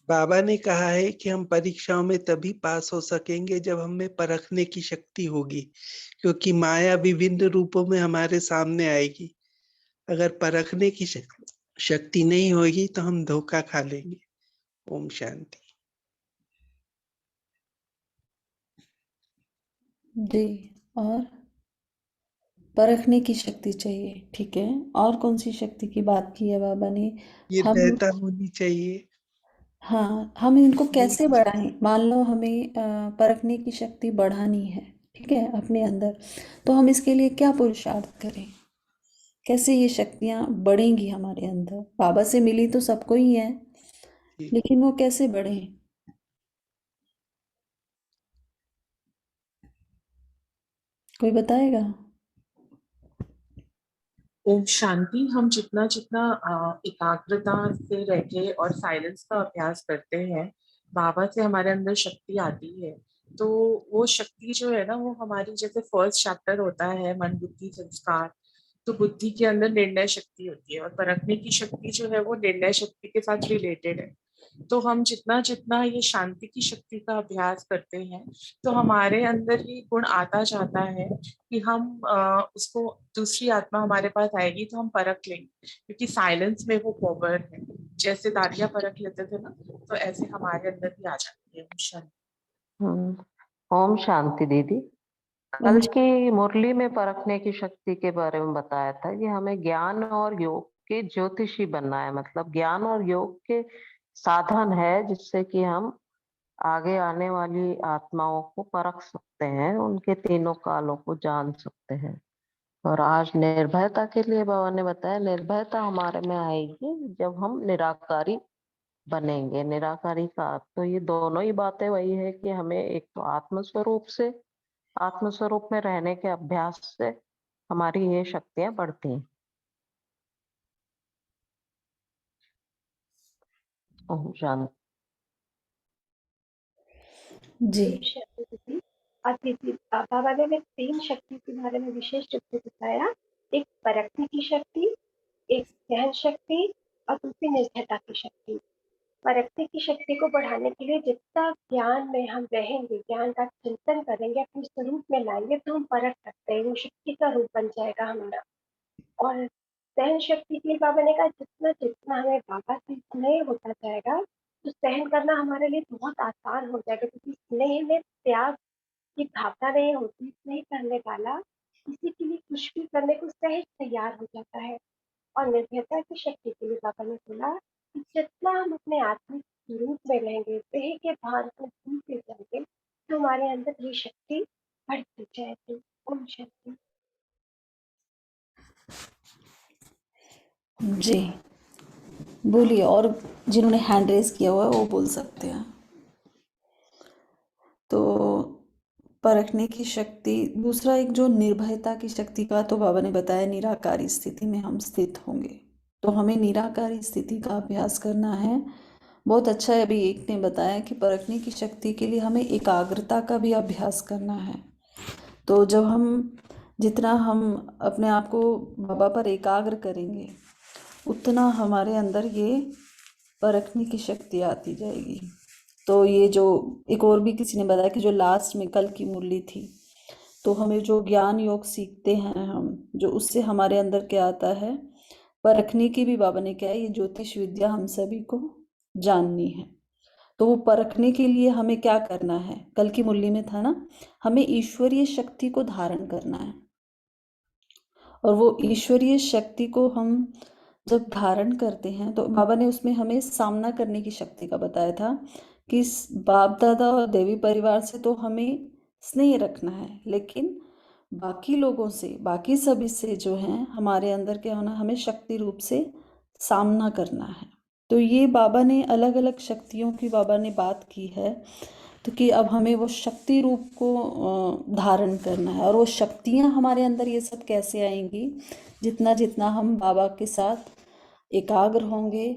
बाबा ने कहा है कि हम परीक्षाओं में तभी पास हो सकेंगे जब हमें परखने की शक्ति होगी, क्योंकि माया विभिन्न रूपों में हमारे सामने आएगी। अगर परखने की शक्ति नहीं होगी तो हम धोखा खा लेंगे। ओम शांति। जी, और परखने की शक्ति चाहिए, ठीक है। और कौन सी शक्ति की बात की है बाबा ने? ये हम, रहता होनी चाहिए। हाँ, हम इनको कैसे बढ़ाएं? मान लो हमें परखने की शक्ति बढ़ानी है, ठीक है, अपने अंदर, तो हम इसके लिए क्या पुरुषार्थ करें? कैसे ये शक्तियाँ बढ़ेंगी हमारे अंदर? बाबा से मिली तो सबको ही है, लेकिन वो कैसे बढ़े? कोई बताएगा? ओम शांति। हम जितना जितना एकाग्रता से रह के और साइलेंस का अभ्यास करते हैं, बाबा से हमारे अंदर शक्ति आती है। तो वो शक्ति जो है ना, वो हमारी जैसे फर्स्ट चैप्टर होता है मन बुद्धि संस्कार, तो बुद्धि के अंदर निर्णय शक्ति होती है और परखने की शक्ति जो है वो निर्णय शक्ति के साथ रिलेटेड है। तो हम जितना जितना ये शांति की शक्ति का अभ्यास करते हैं, तो हमारे अंदर ये गुण आता जाता है कि हम उसको, दूसरी आत्मा हमारे पास आएगी तो हम परख लेंगे, क्योंकि साइलेंस में वो पावर है। जैसे दादिया परख लेते थे ना, तो ऐसे हमारे अंदर भी आ जाती है वो शांति। ओम शांति दीदी। कल की मुरली में परखने की शक्ति के बारे में बताया था कि हमें ज्ञान और योग के ज्योतिषी बनना है, मतलब ज्ञान और योग के साधन है जिससे कि हम आगे आने वाली आत्माओं को परख सकते हैं, उनके तीनों कालों को जान सकते हैं। और आज निर्भयता के लिए बाबा ने बताया, निर्भयता हमारे में आएगी जब हम निराकारी बनेंगे। निराकारी का तो ये दोनों ही बातें वही है कि हमें एक तो आत्मस्वरूप में रहने के अभ्यास से हमारी ये शक्तियां बढ़ती हैं। ओम शांति। जी। अब दीदी बाबा ने 3 शक्ति के बारे में विशेष रूप से बताया। एक परखने की शक्ति, एक सहन शक्ति और दूसरी निर्भयता की शक्ति। परखने की शक्ति को बढ़ाने के लिए जितना ज्ञान में हम रहेंगे, ज्ञान का चिंतन करेंगे, अपने स्वरूप में लाएंगे, तो हम परख सकते हैं, वो शक्ति का रूप बन जाएगा हमारा। और सहन शक्ति के लिए बाबा ने कहा जितना जितना हमें बाबा से स्नेह होता जाएगा, तो सहन करना हमारे लिए बहुत आसान हो जाएगा, क्योंकि स्नेह में त्याग की भावना नहीं होती। स्नेह करने वाला किसी के लिए कुछ भी करने को सहज तैयार हो जाता है। और निर्भयता की शक्ति के लिए बाबा ने बोला कि जितना हम अपने आत्मिक स्वरूप में रहेंगे, देह के भान को भूलते जाएंगे, तो हमारे अंदर ये शक्ति बढ़ती जाएगी। ओम शांति। जी बोलिए, और जिन्होंने हैंड रेज किया हुआ है वो बोल सकते हैं। तो परखने की शक्ति, दूसरा एक जो निर्भयता की शक्ति का, तो बाबा ने बताया निराकारी स्थिति में हम स्थित होंगे, तो हमें निराकारी स्थिति का अभ्यास करना है। बहुत अच्छा है, अभी एक ने बताया कि परखने की शक्ति के लिए हमें एकाग्रता का भी अभ्यास करना है। तो जब जितना हम अपने आप को बाबा पर एकाग्र करेंगे, उतना हमारे अंदर ये परखने की शक्ति आती जाएगी। तो ये जो एक और भी किसी ने बताया कि जो लास्ट में कल की मुरली थी, तो हमें जो ज्ञान योग सीखते हैं हम, जो उससे हमारे अंदर क्या आता है, परखने की भी बाबा ने क्या है, ये ज्योतिष विद्या हम सभी को जाननी है। तो वो परखने के लिए हमें क्या करना है, कल की मुरली में था ना, हमें ईश्वरीय शक्ति को धारण करना है। और वो ईश्वरीय शक्ति को हम जब धारण करते हैं, तो बाबा ने उसमें हमें सामना करने की शक्ति का बताया था कि बाप दादा और देवी परिवार से तो हमें स्नेह रखना है, लेकिन बाकी लोगों से, बाकी सभी से जो हैं हमारे अंदर क्या होना, हमें शक्ति रूप से सामना करना है। तो ये बाबा ने अलग अलग शक्तियों की बाबा ने बात की है, तो कि अब हमें वो शक्ति रूप को धारण करना है। और वो शक्तियाँ हमारे अंदर ये सब कैसे आएंगी, जितना जितना हम बाबा के साथ एकाग्र होंगे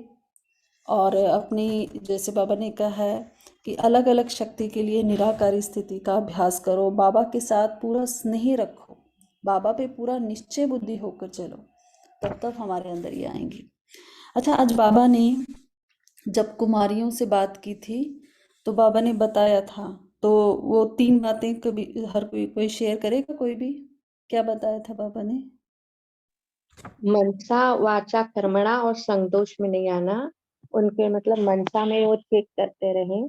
और अपनी, जैसे बाबा ने कहा है कि अलग अलग शक्ति के लिए निराकारी स्थिति का अभ्यास करो, बाबा के साथ पूरा स्नेह रखो, बाबा पे पूरा निश्चय बुद्धि होकर चलो, तब तक हमारे अंदर ये आएंगी। अच्छा, आज बाबा ने जब कुमारियों से बात की थी, तो बाबा ने बताया था, तो वो 3 बातें कभी हर कोई शेयर करेगा, कोई भी क्या बताया था बाबा ने? मनसा वाचा कर्मणा और संगदोष में नहीं आना। उनके मतलब मनसा में वो चेक करते रहे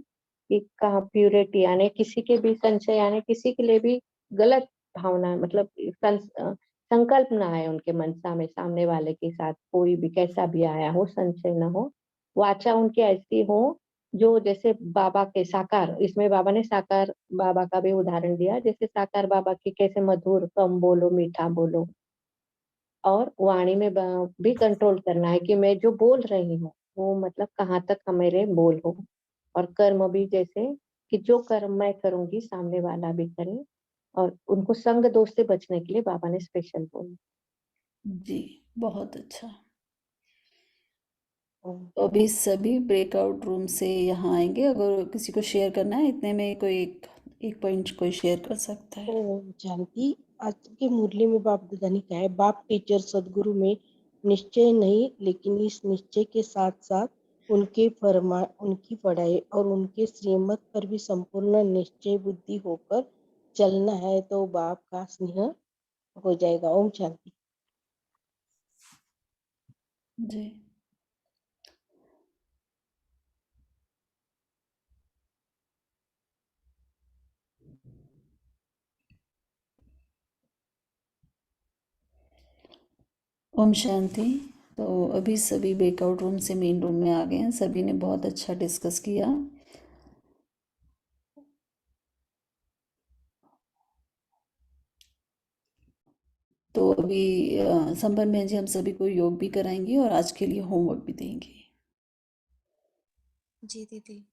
कि कहाँ प्यूरिटी, यानी किसी के भी संशय, यानी किसी के लिए भी गलत भावना, मतलब संकल्प ना आए उनके मनसा में, सामने वाले के साथ कोई भी कैसा भी आया हो संशय न हो। वाचा उनकी ऐसी हो जो जैसे बाबा के साकार, इसमें बाबा ने साकार बाबा का भी उदाहरण दिया, जैसे साकार बाबा की कैसे मधुर, कम बोलो, मीठा बोलो। और वाणी में भी कंट्रोल करना है कि मैं जो बोल रही हूँ वो मतलब कहाँ तक मेरे बोल हो। और कर्म भी जैसे कि जो कर्म मैं करूंगी सामने वाला भी करे। और उनको संग दोष से बचने के लिए बाबा ने स्पेशल बोला। जी, बहुत अच्छा। ओम तो अभी सभी ब्रेकआउट रूम से यहाँ आएंगे। अगर किसी को शेयर करना है, इतने में कोई एक पॉइंट कोई शेयर कर सकता है। ओम शांति। आज के मुरली में बाप दादा ने कहा है, बाप टीचर सदगुरु में निश्चय नहीं, लेकिन इस निश्चय के साथ साथ उनके फरमान, उनकी पढ़ाई और उनके श्रीमत पर भी संपूर्ण निश्चय बुद्धि होकर चलना है, तो बाप का स्नेह हो जाएगा। ओम शांति। जी। ओम शांति। तो अभी सभी ब्रेकआउट रूम से मेन रूम में आ गए हैं। सभी ने बहुत अच्छा डिस्कस किया। तो अभी संपन्न बहन जी हम सभी को योग भी कराएंगी और आज के लिए होमवर्क भी देंगी। जी दीदी।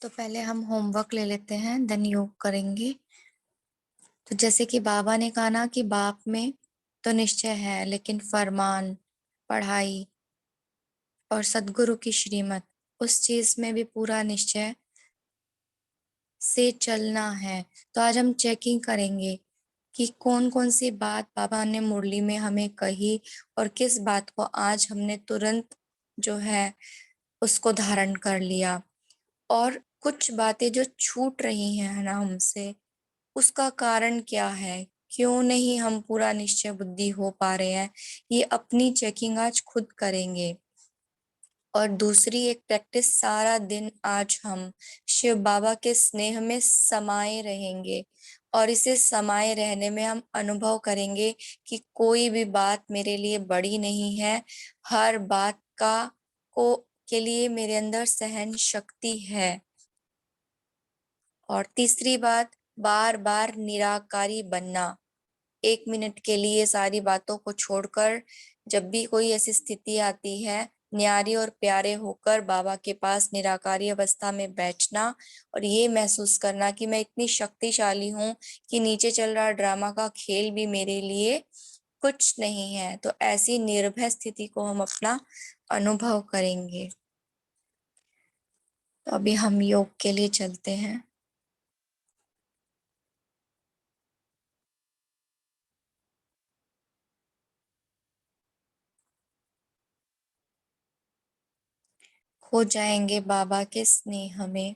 तो पहले हम होमवर्क ले लेते हैं, देन योग करेंगे। तो जैसे कि बाबा ने कहा ना कि बाप में तो निश्चय है, लेकिन फरमान, पढ़ाई और सदगुरु की श्रीमत, उस चीज में भी पूरा निश्चय से चलना है। तो आज हम चेकिंग करेंगे कि कौन कौन सी बात बाबा ने मुरली में हमें कही और किस बात को आज हमने तुरंत जो है उसको धारण कर लिया, और कुछ बातें जो छूट रही हैं ना हमसे, उसका कारण क्या है, क्यों नहीं हम पूरा निश्चय बुद्धि हो पा रहे हैं। ये अपनी चेकिंग आज खुद करेंगे। और दूसरी एक प्रैक्टिस, सारा दिन आज हम शिव बाबा के स्नेह में समाये रहेंगे, और इसे समाये रहने में हम अनुभव करेंगे कि कोई भी बात मेरे लिए बड़ी नहीं है, हर बात के लिए मेरे अंदर सहन शक्ति है। और तीसरी बात, बार बार निराकारी बनना। 1 मिनट के लिए सारी बातों को छोड़कर जब भी कोई ऐसी स्थिति आती है, न्यारी और प्यारे होकर बाबा के पास निराकारी अवस्था में बैठना और ये महसूस करना कि मैं इतनी शक्तिशाली हूँ कि नीचे चल रहा ड्रामा का खेल भी मेरे लिए कुछ नहीं है। तो ऐसी निर्भय स्थिति को हम अपना अनुभव करेंगे। तो अभी हम योग के लिए चलते हैं। खो जाएंगे बाबा के स्नेह में।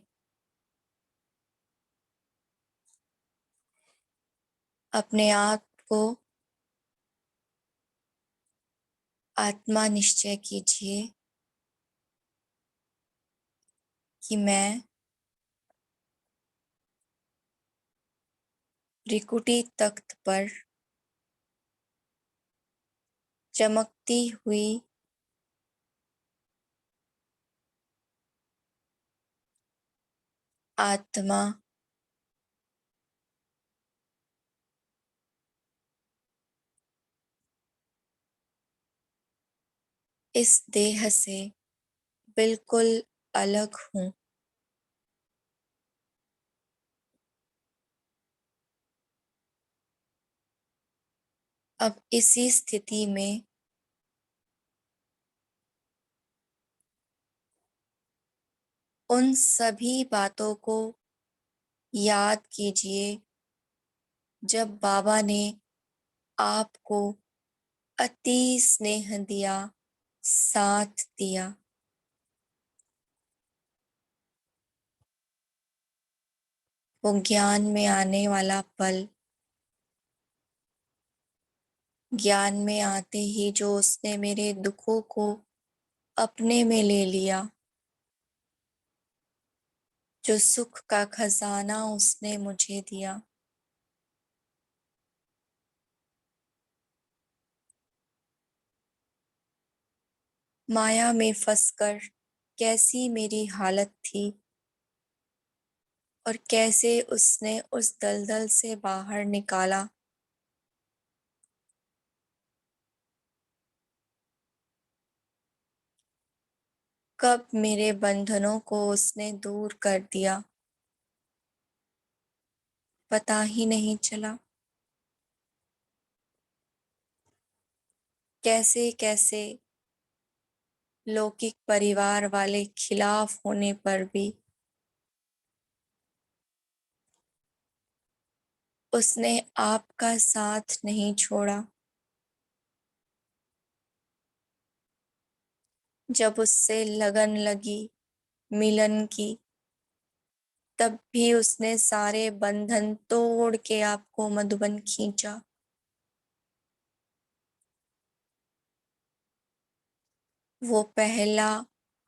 अपने आप को आत्मा निश्चय कीजिए कि मैं त्रिकुटी तख्त पर चमकती हुई आत्मा इस देह से बिल्कुल अलग हूँ। अब इसी स्थिति में उन सभी बातों को याद कीजिए जब बाबा ने आपको अति स्नेह दिया, साथ दिया। वो ज्ञान में आने वाला पल, ज्ञान में आते ही जो उसने मेरे दुखों को अपने में ले लिया, जो सुख का खजाना उसने मुझे दिया। माया में फंसकर कैसी मेरी हालत थी और कैसे उसने उस दलदल से बाहर निकाला। कब मेरे बंधनों को उसने दूर कर दिया। पता ही नहीं चला। कैसे कैसे लौकिक परिवार वाले खिलाफ होने पर भी उसने आपका साथ नहीं छोड़ा। जब उससे लगन लगी मिलन की, तब भी उसने सारे बंधन तोड़ के आपको मधुबन खींचा। वो पहला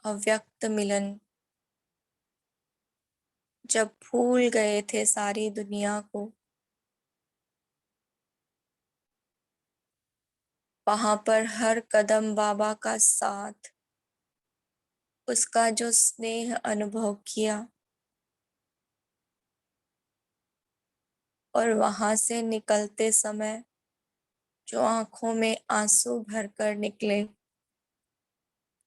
अव्यक्त मिलन, जब भूल गए थे सारी दुनिया को, वहां पर हर कदम बाबा का साथ, उसका जो स्नेह अनुभव किया, और वहां से निकलते समय जो आंखों में आंसू भरकर निकले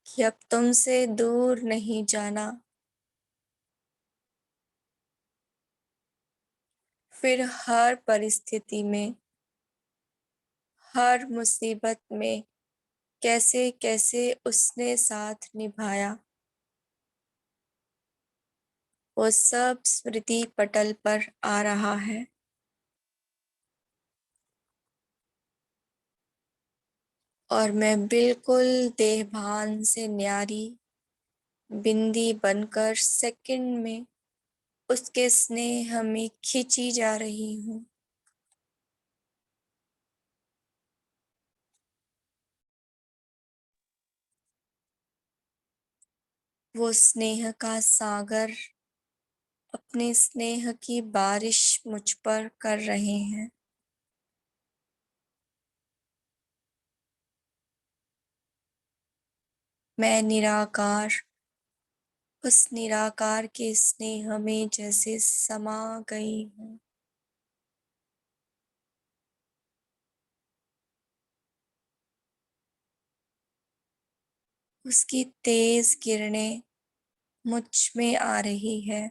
कि अब तुमसे दूर नहीं जाना। फिर हर परिस्थिति में, हर मुसीबत में कैसे कैसे उसने साथ निभाया, वो सब स्मृति पटल पर आ रहा है। और मैं बिल्कुल देहभान से न्यारी बिंदी बनकर सेकंड में उसके स्नेह में खिंची जा रही हूँ। वो स्नेह का सागर अपने स्नेह की बारिश मुझ पर कर रहे हैं। मैं निराकार, उस निराकार के स्नेह में जैसे समा गई हूँ। उसकी तेज किरणें मुझ में आ रही है।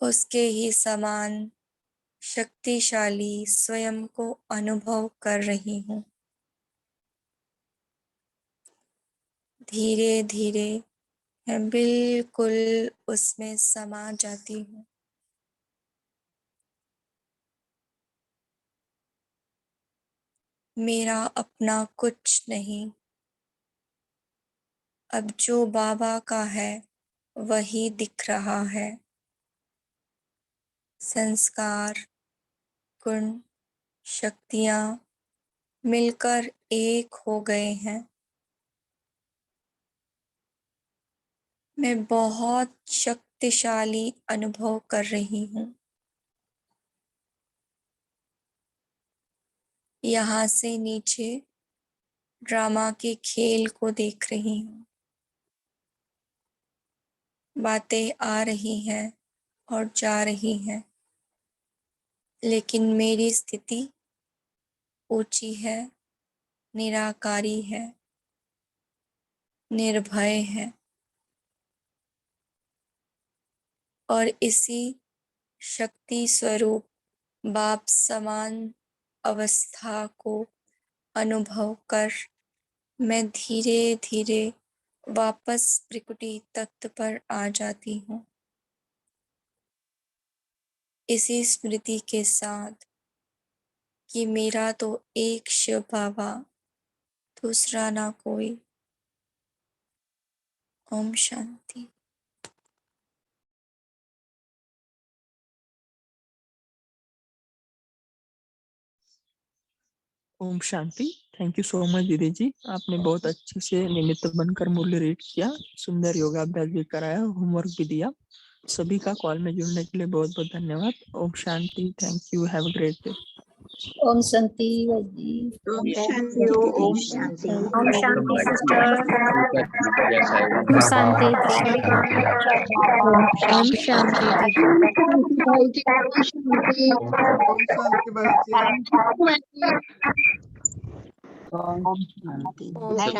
उसके ही समान शक्तिशाली स्वयं को अनुभव कर रही हूँ। धीरे धीरे मैं बिल्कुल उसमें समा जाती हूँ। मेरा अपना कुछ नहीं, अब जो बाबा का है वही दिख रहा है। संस्कार, गुण, शक्तियाँ मिलकर एक हो गए हैं। मैं बहुत शक्तिशाली अनुभव कर रही हूँ। यहाँ से नीचे ड्रामा के खेल को देख रही हूँ। बातें आ रही हैं और जा रही हैं, लेकिन मेरी स्थिति ऊंची है, निराकारी है, निर्भय है। और इसी शक्ति स्वरूप बाप समान अवस्था को अनुभव कर मैं धीरे धीरे वापस प्रकृति तत्व पर आ जाती हूँ। इसी स्मृति के साथ कि मेरा तो एक शिव बाबा, दूसरा ना कोई। ओम शांति। ओम शांति। थैंक यू सो मच दीदी जी, आपने बहुत अच्छे से निमित्त बनकर मूल्य रीड किया, सुंदर योगाभ्यास भी कराया, होमवर्क भी दिया। सभी का कॉल में जुड़ने के लिए बहुत बहुत धन्यवाद। ओम शांति। Thank you. Have a great day. ओम शांति जी। ओम शांति ओम शांति ओम शांति सिस्टर। ओम शांति ओम शांति भाई जी, ओम शांति। ओम शांति भाई जी। ओम शांति।